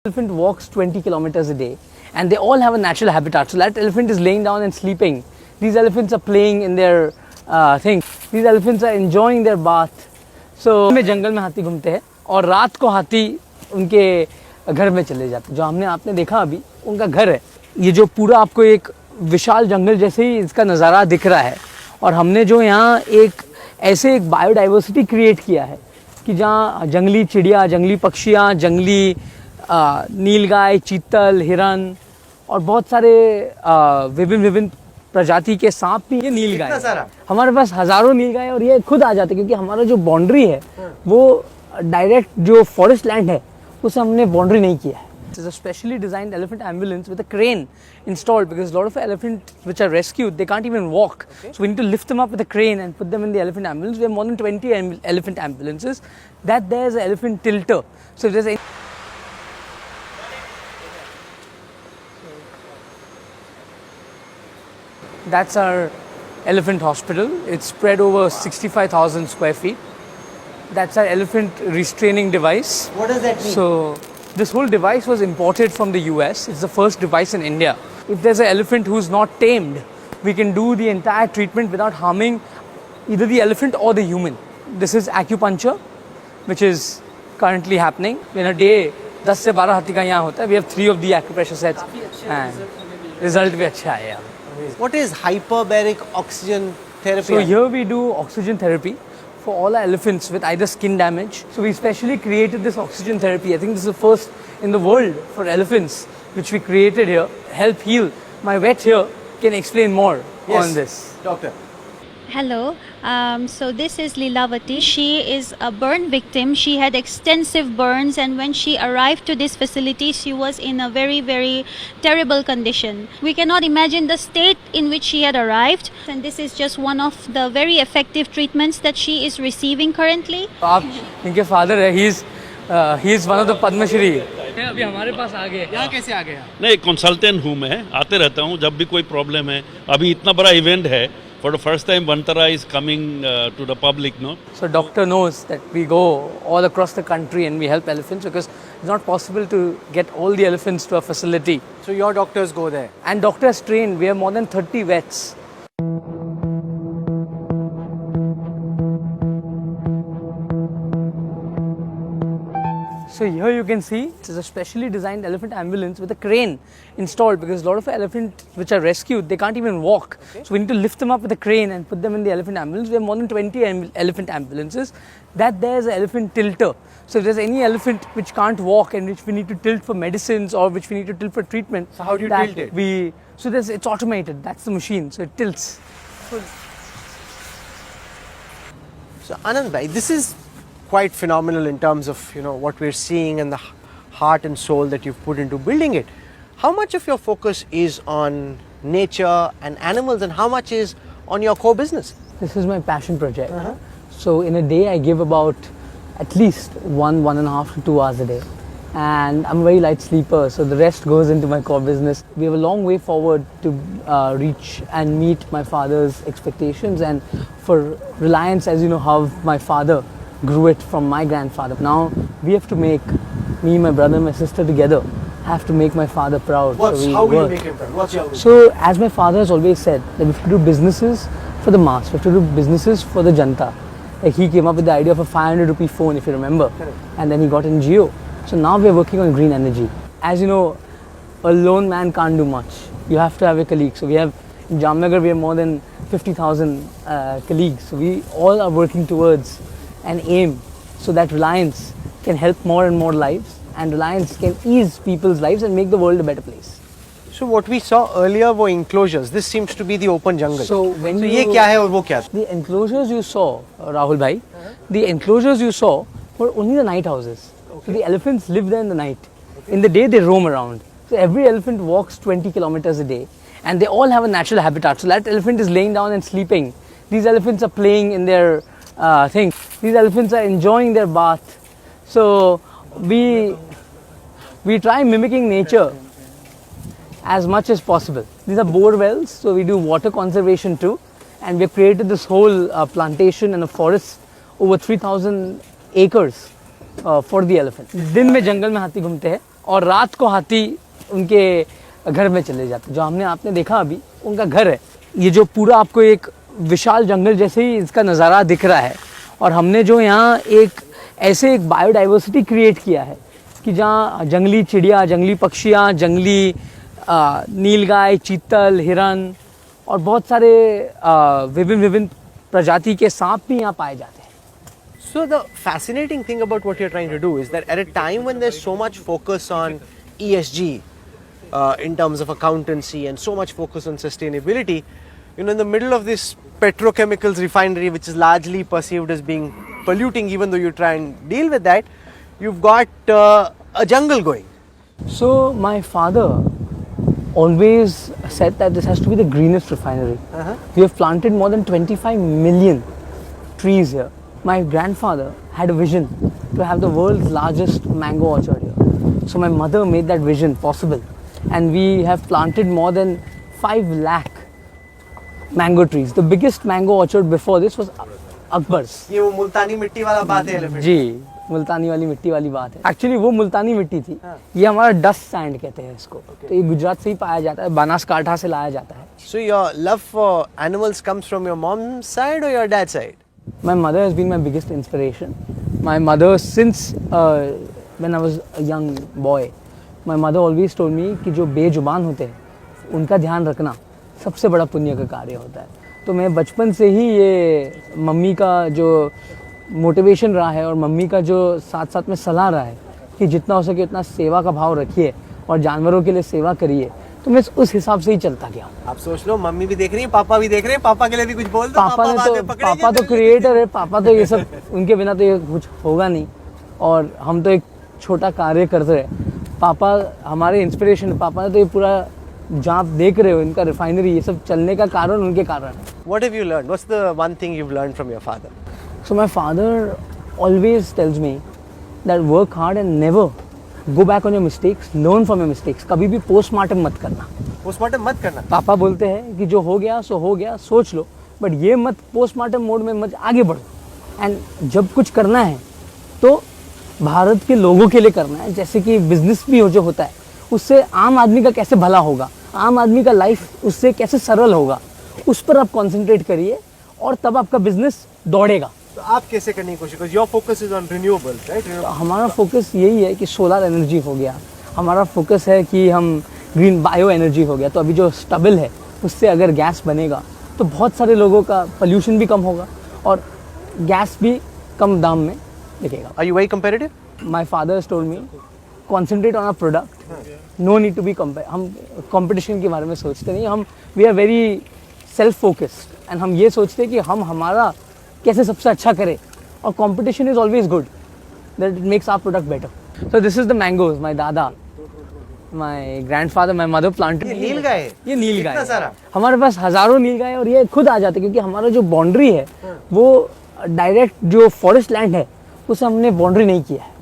Elephant walks 20 kilometers a day and they all have a natural habitat. So that elephant is laying down and sleeping. These elephants are playing in their thing. These elephants are enjoying their bath. So में जंगल में हाथी घूमते हैं और रात को हाथी उनके घर में चले जाते हैं. जो हमने आपने देखा अभी उनका घर है. ये जो पूरा आपको एक विशाल जंगल जैसे ही इसका नज़ारा दिख रहा है और हमने जो यहाँ एक ऐसे एक बायोडाइवर्सिटी क्रिएट किया है कि जहाँ जंगली चिड़िया, जंगली पक्षियाँ, जंगली नीलगाय, चीतल, हिरन और बहुत सारे विभिन्न प्रजाति के सांप भी. ये नीलगाय हमारे पास हजारों नीलगाय और ये खुद आ जाते क्योंकि हमारा जो बाउंड्री है वो डायरेक्ट जो फॉरेस्ट लैंड है उसे हमने बाउंड्री नहीं किया है. It's a specially designed elephant ambulance with a crane installed because a lot of elephants which are rescued, they can't even walk. Okay. So we need to lift them up with a crane and put them in the elephant ambulance. We have more than 20 elephant ambulances. That there's an elephant tilter. So if there's any that's our elephant hospital. It's spread over 65,000 square feet. That's our elephant restraining device. What does that mean? So this whole device was imported from the US. It's the first device in India. If there's an elephant who's not tamed, we can do the entire treatment without harming either the elephant or the human. This is acupuncture, which is currently happening. In a day, 10 से 12 हाथी का यहाँ होता है. We have 3 of the acupressure sets. And result भी अच्छा है यार. What is hyperbaric oxygen therapy? So here we do oxygen therapy for all our elephants with either skin damage. So we specially created this oxygen therapy. I think this is the first in the world for elephants, which we created here. Help heal. My vet here can explain more on this. Doctor. Hello, so this is Lilavati. She is a burn victim. She had extensive burns, and when she arrived to this facility, she was in a very terrible condition. We cannot imagine the state in which she had arrived, and this is just one of the very effective treatments that she is receiving currently. आप इनके father है. He is one of the Padma Shri. अभी हमारे पास आ गए. यहाँ कैसे आ गया? नहीं, कंसल्टेंट हूँ मैं, आते रहता हूँ जब भी कोई प्रॉब्लम है. अभी इतना बड़ा इवेंट है. For the first time, Vantara is coming to the public, no? So doctor knows that we go all across the country and we help elephants because it's not possible to get all the elephants to a facility. So your doctors go there? And doctors trained. We have more than 30 vets. So here you can see it's a specially designed elephant ambulance with a crane installed because a lot of elephants which are rescued, they can't even walk. Okay. So we need to lift them up with a crane and put them in the elephant ambulance. We have more than 20 elephant ambulances. That there's an elephant tilter. So if there's any elephant which can't walk and which we need to tilt for medicines or which we need to tilt for treatment. So how do you tilt it? It's automated. That's the machine. So it tilts. So Anant bhai, this is quite phenomenal in terms of what we're seeing and the heart and soul that you've put into building it. How much of your focus is on nature and animals and how much is on your core business? This is my passion project. So in a day I give about at least 1.5 to 2 hours a day, and I'm a very light sleeper, so the rest goes into my core business. We have a long way forward to reach and meet my father's expectations, and for Reliance, as you know how my father grew it from my grandfather. Now we have to make, me, my brother, my sister together, have to make my father proud. How will you make him proud? What's your vision? So as my father has always said, that we have to do businesses for the mass, we have to do businesses for the janta. Like he came up with the idea of a 500 rupee phone, if you remember. Correct. And then he got in Jio. So now we are working on green energy. As you know, a lone man can't do much. You have to have a colleague. So we have, in Jamnagar, we have more than 50,000 colleagues. So we all are working towards an aim so that Reliance can help more and more lives and Reliance can ease people's lives and make the world a better place. So what we saw earlier were enclosures. This seems to be the open jungle. So when ये क्या है और वो क्या? The enclosures you saw, Rahul bhai, the enclosures you saw were only the night houses. Okay. So the elephants live there in the night. Okay. In the day they roam around. So every elephant walks 20 kilometers a day and they all have a natural habitat. So that elephant is laying down and sleeping. These elephants are playing in their thing. These elephants are enjoying their bath. So we try mimicking nature as much as possible. These are bore wells, so we do water conservation too, and we have created this whole plantation and a forest over 3,000 acres for the elephant. दिन में जंगल में हाथी घूमते हैं और रात को हाथी उनके घर में चले जाते। जो हमने आपने देखा अभी उनका घर है। ये जो पूरा आपको एक विशाल जंगल जैसे ही इसका नज़ारा दिख रहा है, और हमने जो यहाँ एक ऐसे एक बायोडाइवर्सिटी क्रिएट किया है कि जहाँ जंगली चिड़िया, जंगली पक्षियाँ, जंगली नीलगाय, चीतल, हिरन और बहुत सारे विभिन्न विभिन्न प्रजाति के सांप भी यहाँ पाए जाते हैं। So the fascinating thing about what you're trying to do is that at a time when there's so much focus on ESG in terms of accountancy and so much focus on sustainability, in the middle of this petrochemicals refinery, which is largely perceived as being polluting, even though you try and deal with that, you've got a jungle going. So my father always said that this has to be the greenest refinery. We have planted more than 25 million trees here. My grandfather had a vision to have the world's largest mango orchard here. So my mother made that vision possible, and we have planted more than 5 lakh mango trees. The biggest mango orchard before this was Akbar's. ये वो मुल्तानी मिट्टी वाला बात है elephant. जी, मुल्तानी वाली मिट्टी वाली बात है। एक्चुअली वो मुल्तानी मिट्टी थी। ये हमारा डस्ट सैंड कहते हैं इसको। तो ये गुजरात से ही पाया जाता है, बनासकांठा से लाया जाता है। So your love for animals comes from your mom's side or your dad's side? My mother has been my biggest inspiration. My mother, since when I was a young boy, my mother always told me कि जो बेजुबान होते हैं उनका ध्यान रखना सबसे बड़ा पुण्य का कार्य होता है। तो मैं बचपन से ही ये मम्मी का जो मोटिवेशन रहा है और मम्मी का जो साथ साथ में सलाह रहा है कि जितना हो सके उतना सेवा का भाव रखिए और जानवरों के लिए सेवा करिए, तो मैं उस हिसाब से ही चलता गया हूँ। आप सोच लो, मम्मी भी देख रही है, पापा भी देख रहे हैं, पापा के लिए भी कुछ बोल दो। पापा तो क्रिएटर है, पापा तो ये सब, उनके बिना तो ये कुछ होगा नहीं, और हम तो एक छोटा कार्य करते रहे। पापा हमारे इंस्पिरेशन, पापा ने तो ये पूरा जहाँ आप देख रहे हो इनका रिफाइनरी, ये सब चलने का कारण उनके कारण है। What have you learned? What's the one thing you've learned from your father? So my father always tells me that work hard and never go back on your mistakes, learn from your mistakes. कभी भी postmortem मत करना। Postmortem मत करना। पापा बोलते हैं कि जो हो गया सो हो गया, सोच लो, बट ये मत पोस्टमार्टम मोड में मत आगे बढ़ो। एंड जब कुछ करना है तो भारत के लोगों के लिए करना है। जैसे कि बिजनेस भी हो जो होता है, उससे आम आदमी का कैसे भला होगा, आम आदमी का लाइफ उससे कैसे सरल होगा, उस पर आप कंसंट्रेट करिए और तब आपका बिजनेस दौड़ेगा। तो आप कैसे करने की कोशिश? Your focus is on renewables, right? हमारा फोकस यही है कि सोलर एनर्जी हो गया, हमारा फोकस है कि हम ग्रीन बायो एनर्जी हो गया। तो अभी जो स्टबल है उससे अगर गैस बनेगा तो बहुत सारे लोगों का पोल्यूशन भी कम होगा और गैस भी कम दाम में बिकेगा। Are you very competitive? My father has told me concentrate on a product, no need to be compare. हम कंपटीशन के बारे में सोचते नहीं, हम we are very self focused and हम ये सोचते हैं कि हम हमारा कैसे सबसे अच्छा करें, और competition is always good, that it makes our product better. So this is the mangoes my दादा, my grandfather, my mother planted. ये नीलगाय है? ये नीलगाय इतना सारा? हमारे पास हजारों नीलगाय है और ये खुद आ जाते हैं, क्योंकि हमारा जो बाउंड्री है वो डायरेक्ट जो फॉरेस्ट लैंड है उसे हमने बाउंड्री नहीं किया है।